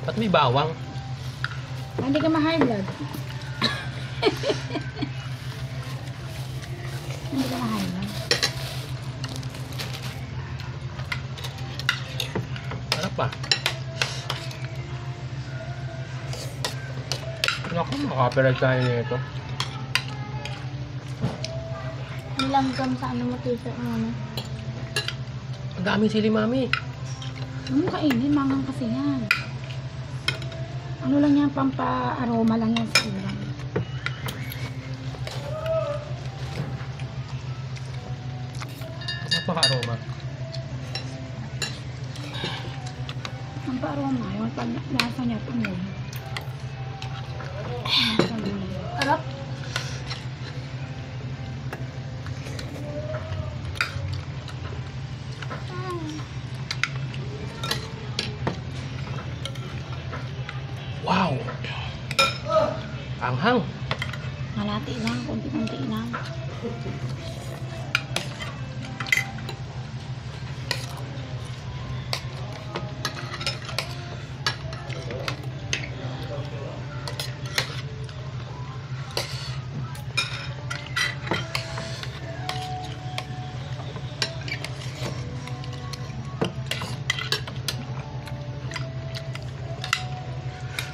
Ba't may bawang? Hindi ka ma-high blood. Hindi ka ma-high blood. Sarap pa. Naku, makapirad tayo nito. Nilanggam sa ano mo t-shirt mo, ano? Ang daming sili, mami. Ano kainin? Mangang kasi yan. Ano lang yan? Pampa-aroma lang yan sa ulam. Napaka-aroma. Pampa-aroma. Yung lasa niya tumoy. Harap. Wow! Anghang. Malati lang. Kunti-kunti lang.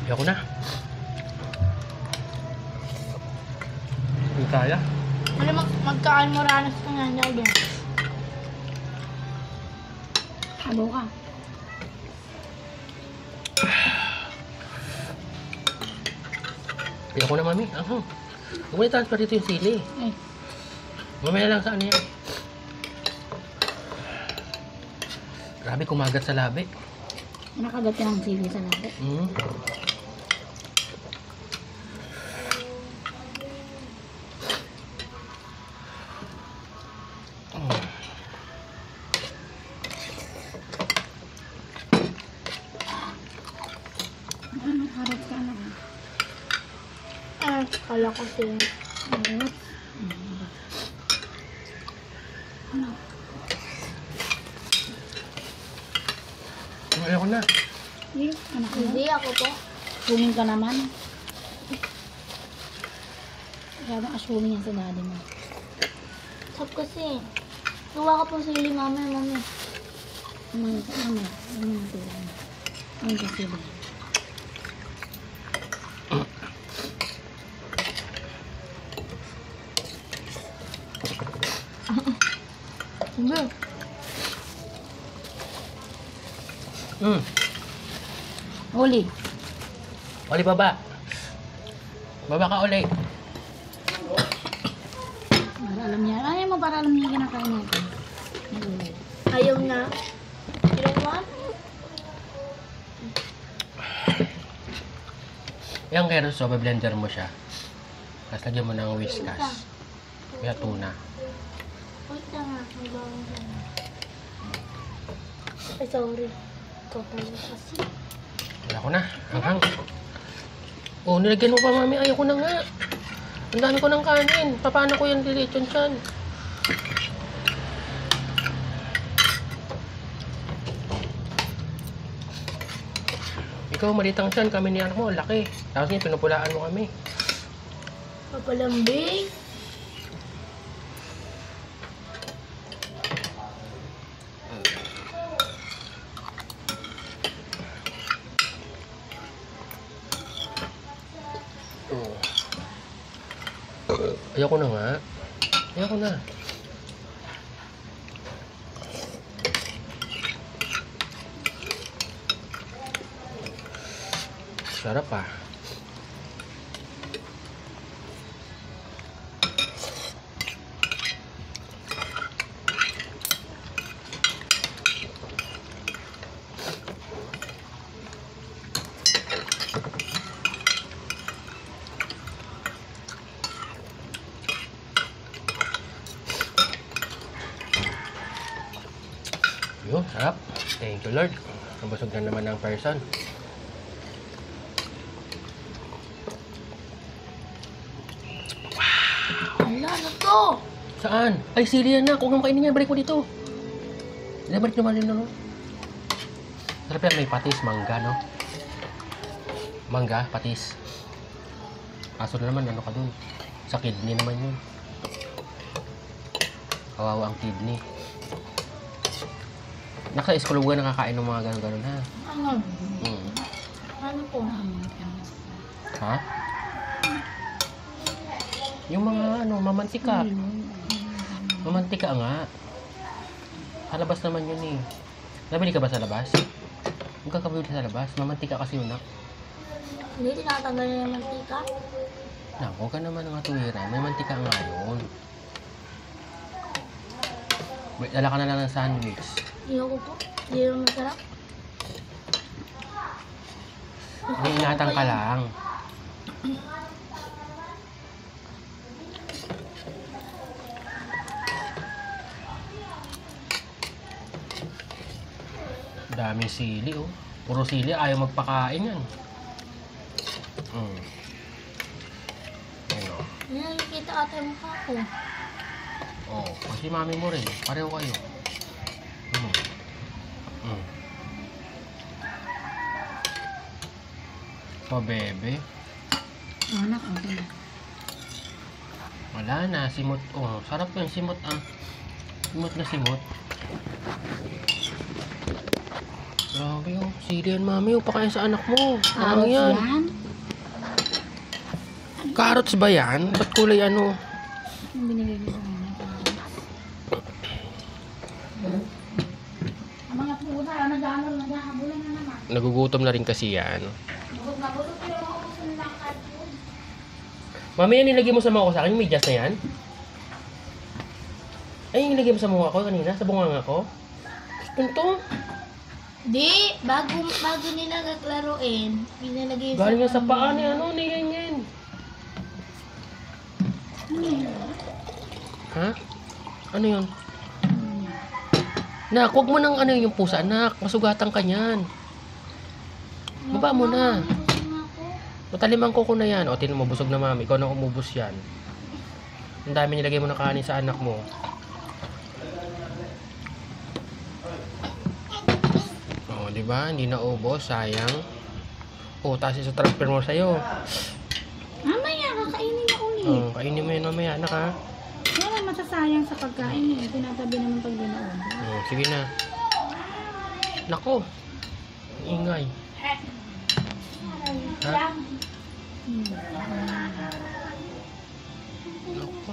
Hindi ako na. Hindi kaya. Ano magkaan mo ranas ka nga, Daddy? Halo ka. Hindi ako na, mami. Anghang. Huwag mo i-transfer dito yung sili. Eh, Mamaya lang sa ano yan. Grabe, kumagat sa labi. nakagat ka ng sili sa labi. Mm. Ano, harap ka na. Kala ko siya. Harap. Ano? Ayoko na. Hindi, anak ko. Hindi, ako po. Assuming ka naman. Masyadong assuming yan sa daddy mo. Sab kasi. Gawa ka po sili, mami. Ano yung tulang? Ano yung sili? Hindi. Mm. Uli. Oli, baba. Baba ka, Oli. Para alam niya. Ayaw mo para alam niya yung kinakain natin. Uli. Ayaw na. You know what? Yung keroso, blender mo siya. Tapos lagyan mo ng whiskas. Kaya tuna. Wait lang nga. May bawang dyan. Ay, sorry. Total kasi. Wala ko na. Anghang. Oh, nilagyan mo pa, mami. Ayoko na nga. Ang dami ko ng kanin. Paano ko yan dilityon dyan? Ikaw, malitang siyan. Kami ni anak mo, laki. Tapos ngayon, pinupulaan mo kami. Papalambing. Ayoko na nga. Ayoko na. Sarap ah. Yun, sarap. Thank you, Lord. Nabusog na naman ng person. Wala na to. Saan? Ay, sili yan na. Kung nang kainin niya, balik mo dito. Balik naman yun, no? Sarap yan, may patis, mangga, no? Mangga, patis. Kaso na naman, ano ka dun? Sa kidney naman yun. Kawawa ang kidney. Nasa school ka nakakain ng mga gano'n-gano'n ha? Ano? Hmm. Ano po? Ha? Yung mga ano, mamantika. Mamantika nga. Sa labas naman yun eh. Nabili ka ba sa labas? Huwag ka kabili sa labas. Mamantika kasi yun, nak. Hindi, tinatanggal na yung mantika. Nak, huwag ka naman ng tuwira. May mantika nga yun. Dala ka na lang ng sandwich. Ayoko po. Hindi naman masarap. Iingatan ka lang. Daming sili, oh. Puro sili, ayaw magpakain yan. Ano? Hindi nakikita ata yung mukha ko. Oh, kasi mami mo rin. Pareho kayo. So, bebe. Anak, okay na. Wala na, simot. Oh, sarap yung simot, ah. Simot na simot. Grabe, oh. Sili yan, mami. Oh, pakain sa anak mo. Ano Carrots yan? yan? Carrots ba yan? Ba't kulay ano? Yung binigay ko sa mga ang mga pusa, nag-aabulan na naman. Nagugutom na rin kasi yan. Bukod na bukod, pero mauusin lang kahit yun. Mami, yan nilagay mo sa mukha ko sa akin? Yung medyas na yan? Ay, yung nilagay mo sa mukha ko kanina? Sa bunganga ko? Ito. Di, bago nila naglaruin, pinalagay Galing nga sa paa ni ano, ni ganyan. Ha? Ano yun? Nak, huwag mo nang ano yung pusa, anak. Masugatan ka niyan. Baba mo na. Matalimang kuko na yan. O, tinan mo, busog na mami. Ikaw na umubos yan. Ang dami nilagay mo na kanin sa anak mo. O, di ba? Hindi na ubos. Sayang. O, taas sa transfer mo sa'yo. Mamaya, kakainin na ulit. O, kainin mo yun mamaya, anak ha. Wala masasayang sa pagkain eh. Tinatabi naman pag binaon. O, sige na. Nako. Ingay. Ha? Nako.